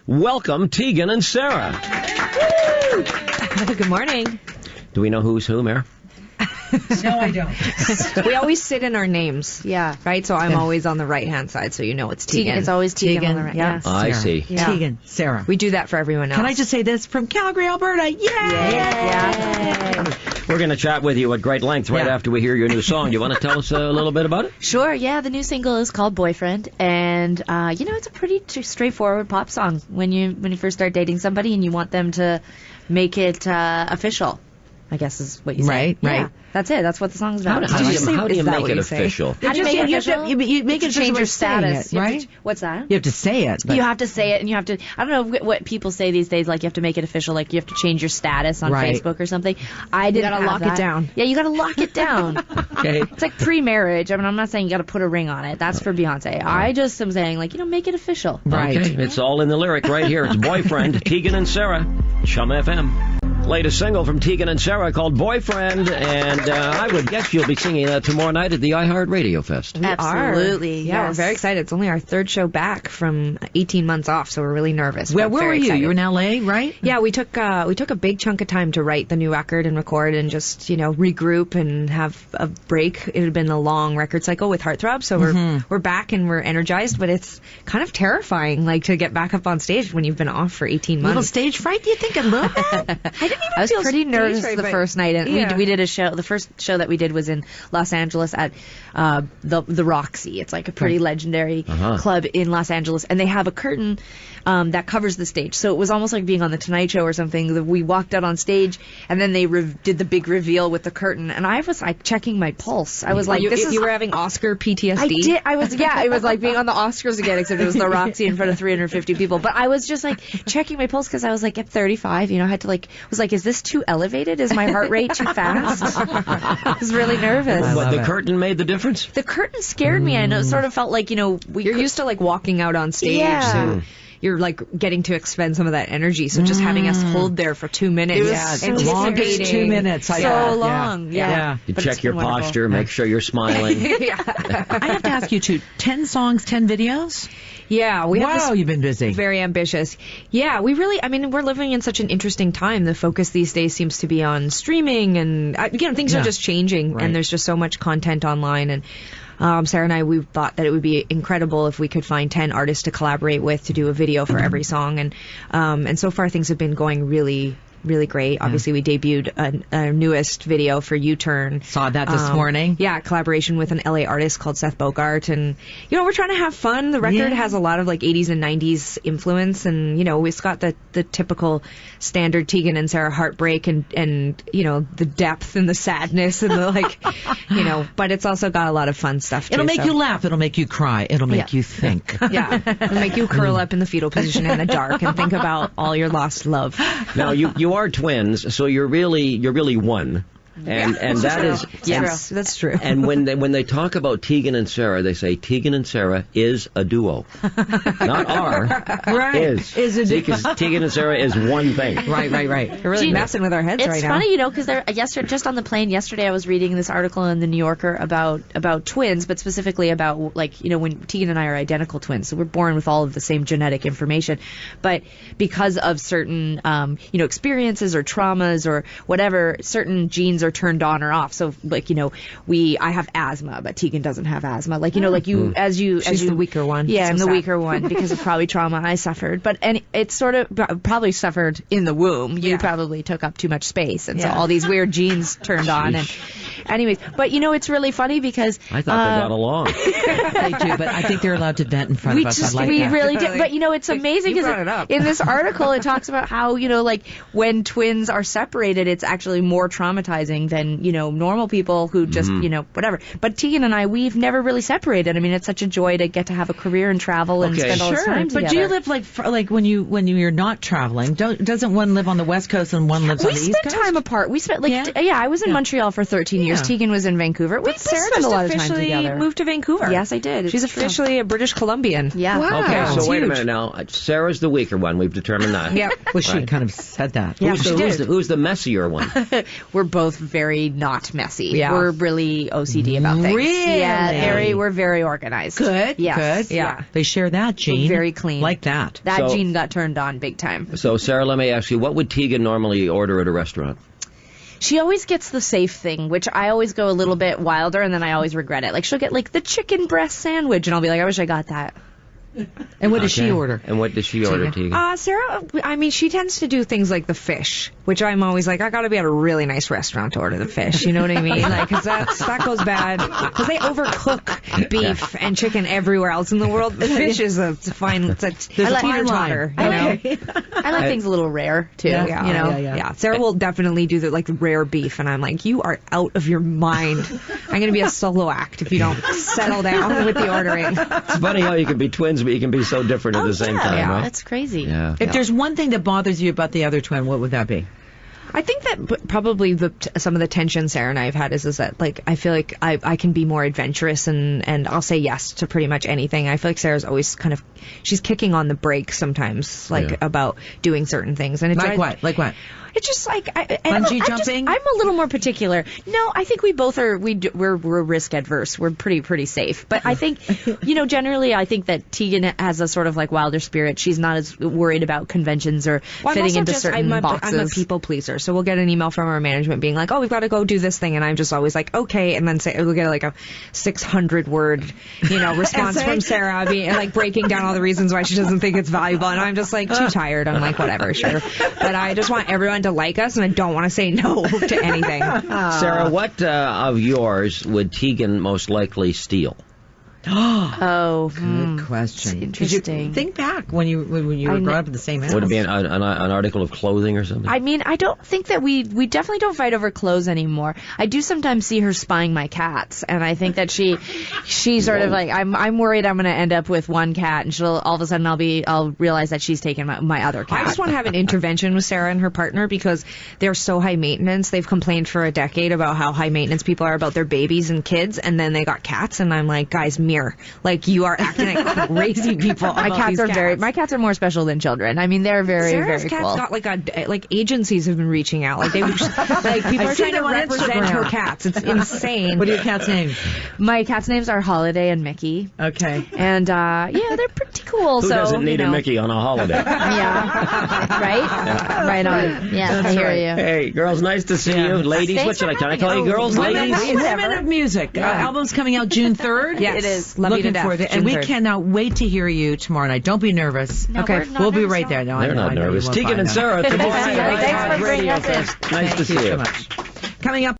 welcome Tegan and Sara. Good morning. Do we know who's who, Mayor? No, I don't. We always sit in our names. Yeah. Right? So I'm always on the right-hand side, so you know it's Tegan. It's always Tegan on the right. Yeah. I see. Yeah. Tegan, Sara. We do that for everyone else. Can I just say this? From Calgary, Alberta. Yay! Yeah. We're going to chat with you at great length right after we hear your new song. Do you want to tell us a little bit about it? Sure, yeah. The new single is called Boyfriend, and it's a pretty straightforward pop song when you first start dating somebody and you want them to make it official, I guess is what you say. Right, Yeah, right. that's it. That's what the song's about. How do you make it official? How do you make it official? You make it change your status, right? What's that? You have to say it. But You have to say it, and you have to. I don't know what people say these days. Like you have to make it official. Like you have to change your status on Right. Facebook or something. I didn't. gotta lock it down. Yeah, you gotta lock it down. Okay. It's like pre-marriage. I mean, I'm not saying you gotta put a ring on it. That's for Beyonce. I just am saying, like, make it official. Right. Okay, it's all in the lyric right here. It's Boyfriend, Tegan and Sara, CHUM FM. Latest single from Tegan and Sara called Boyfriend, and I would guess you'll be singing that tomorrow night at the iHeart Radio Fest. We Absolutely. are. Yeah, we're very excited. It's only our third show back from 18 months off, so we're really nervous. Where but were very you? excited. You were in L.A., right? Yeah, we took a big chunk of time to write the new record and record and just regroup and have a break. It had been a long record cycle with Heartthrob, so we're back and we're energized. But it's kind of terrifying, like to get back up on stage when you've been off for 18 months. Little stage fright? Do you think a little bit? I was pretty nervous the first night, and yeah. we did a show. The first show that we did was in Los Angeles at the Roxy. It's like a pretty legendary club in Los Angeles, and they have a curtain that covers the stage. So it was almost like being on the Tonight Show or something. We walked out on stage, and then they did the big reveal with the curtain, and I was like checking my pulse. I was like, you were having Oscar PTSD. I did. I was, yeah. It was like being on the Oscars again, except it was the Roxy in front of 350 people. But I was just like checking my pulse because I was like at 35. I had to was like, is this too elevated? Is my heart rate too fast? I was really nervous. But the curtain made the difference? The curtain scared me. I know. It sort of felt like you're used to like walking out on stage. Yeah. So you're like getting to expend some of that energy. So just having us hold there for 2 minutes. It was the longest 2 minutes. So long. Yeah. You But check it's your been wonderful. posture, make sure you're smiling. I have to ask you, too, 10 songs, 10 videos? Yeah, we have this Wow, you've been busy. very ambitious. Yeah, we're living in such an interesting time. The focus these days seems to be on streaming, and things are just changing, Right. and there's just so much content online. And Sarah and I, we thought that it would be incredible if we could find 10 artists to collaborate with to do a video for every song, and so far things have been going really, really great. Obviously, we debuted our newest video for U-Turn. Saw that this morning. Yeah, collaboration with an LA artist called Seth Bogart. And, we're trying to have fun. The record has a lot of, 80s and 90s influence. And, it's got the typical standard Tegan and Sara heartbreak and the depth and the sadness and the, but it's also got a lot of fun stuff, too. It'll make you laugh. It'll make you cry. It'll make you think. Yeah. It'll make you curl up in the fetal position in the dark and think about all your lost love. Now, you are twins, so you're really one. And that is Yes, that's true. And when they talk about Tegan and Sara, they say Tegan and Sara is a duo, not are. Right. Is a duo. Because Tegan and Sara is one thing. Right. We're really messing with our heads right now. It's funny, because yesterday, just on the plane yesterday, I was reading this article in the New Yorker about twins, but specifically about when Tegan and I are identical twins, so we're born with all of the same genetic information, but because of certain experiences or traumas or whatever, certain genes are turned on or off. So I have asthma, but Tegan doesn't have asthma. She's the weaker one. Yeah, So I'm the sad. weaker one because of probably trauma I suffered. But it's sort of probably suffered in the womb. You probably took up too much space, and so all these weird genes turned on. And anyways, but it's really funny because I thought they got along. They do, but I think they're allowed to vent in front of us. We that. really did. But it's amazing You brought it because up. in this article it talks about how when twins are separated, it's actually more traumatizing than normal people who just whatever. But Tegan and I, we've never really separated. I mean, it's such a joy to get to have a career and travel and spend all this time together. But do you live like when you're not traveling? Doesn't one live on the West Coast and one lives on the East Coast? We spent time apart. We spent I was in Montreal for 13 years. years. Tegan was in Vancouver. We spent a lot of time together. Moved to Vancouver. Yes, I did. She's officially a British Columbian. Yeah. Wow. Okay, so wait a huge. minute now. Sarah's the weaker one. We've determined that. Yep. Well, she kind of said that. Yeah, she did. Who's the messier one? We're both very not messy. Yeah. We're really OCD about things. Really? Yeah, we're very organized. Good. Yes. Good. Yeah. They share that, Gene. Very clean. Like that. That So- gene got turned on big time. So, Sarah, let me ask you, what would Tegan normally order at a restaurant? She always gets the safe thing, which I always go a little bit wilder, and then I always regret it. Like, she'll get, like, the chicken breast sandwich, and I'll be like, I wish I got that. And what does she order? And what does she order, Tegan? Sarah, I mean, she tends to do things like the fish, which I'm always like, I got to be at a really nice restaurant to order the fish. You know what I mean? Like, because that goes bad. Because they overcook beef and chicken everywhere else in the world. The fish is a fine. It's a teeter-totter. You know? I like things a little rare, too. Yeah, you know? Yeah. Sarah will definitely do the rare beef, and I'm like, you are out of your mind. I'm gonna be a solo act if you don't settle down with the ordering. It's funny how you can be twins, but you can be so different at the same time, right? That's crazy. Yeah. If there's one thing that bothers you about the other twin, what would that be? I think that probably some of the tension Sarah and I have had is that, like, I feel like I can be more adventurous and I'll say yes to pretty much anything. I feel like Sarah's always she's kicking on the brakes sometimes, about doing certain things. And Like what? Like what? It's just like Bungee jumping? I'm a little more particular. No, I think we both are. We're risk adverse. We're pretty safe. But I think, generally, I think that Tegan has a sort of like wilder spirit. She's not as worried about conventions or fitting into certain boxes. I'm a people pleaser, so we'll get an email from our management being like, "Oh, we've got to go do this thing," and I'm just always like, "Okay," and then we'll get like a 600-word, response from Sarah, being like breaking down all the reasons why she doesn't think it's valuable, and I'm just like too tired. I'm like, whatever, sure, but I just want everyone to like us, and I don't want to say no to anything. Sarah, what of yours would Tegan most likely steal? Good question. Interesting. Think back when you were growing up in the same house. Would it be an article of clothing or something? I mean, I don't think that we definitely don't fight over clothes anymore. I do sometimes see her spying my cats, and I think that she sort of like, I'm worried I'm going to end up with one cat, and she'll all of a sudden I'll realize that she's taken my other cat. I just want to have an intervention with Sarah and her partner because they're so high maintenance. They've complained for a decade about how high maintenance people are about their babies and kids, and then they got cats, and I'm like, guys, mirror. Like, you are acting like crazy people. My cats are more special than children. I mean, they're very, Sarah's very cat's cool. got like agencies have been reaching out. Like people are trying to represent her cats. It's insane. What are your cat's names? My cat's names are Holiday and Mickey. Okay. And they're pretty cool. Who doesn't need a Mickey on a holiday? Yeah. Right? Right on. Yeah, I hear you. Hey, girls, nice to see you. Ladies, Thanks what should for I Can I having call you me. girls? Ladies? Women of Music. Album's coming out June 3rd. Yes, it is. Love you to Looking death. forward to it. And June we 3rd. cannot wait to hear you tomorrow night. Don't be nervous. No, Okay, we're not we'll be nervous right at there. all. No, They're not nervous. You won't Tegan find and out. Sara tomorrow night. Thanks for bringing Radio us in. Fest. Nice to Thank see you you. so much. Coming up.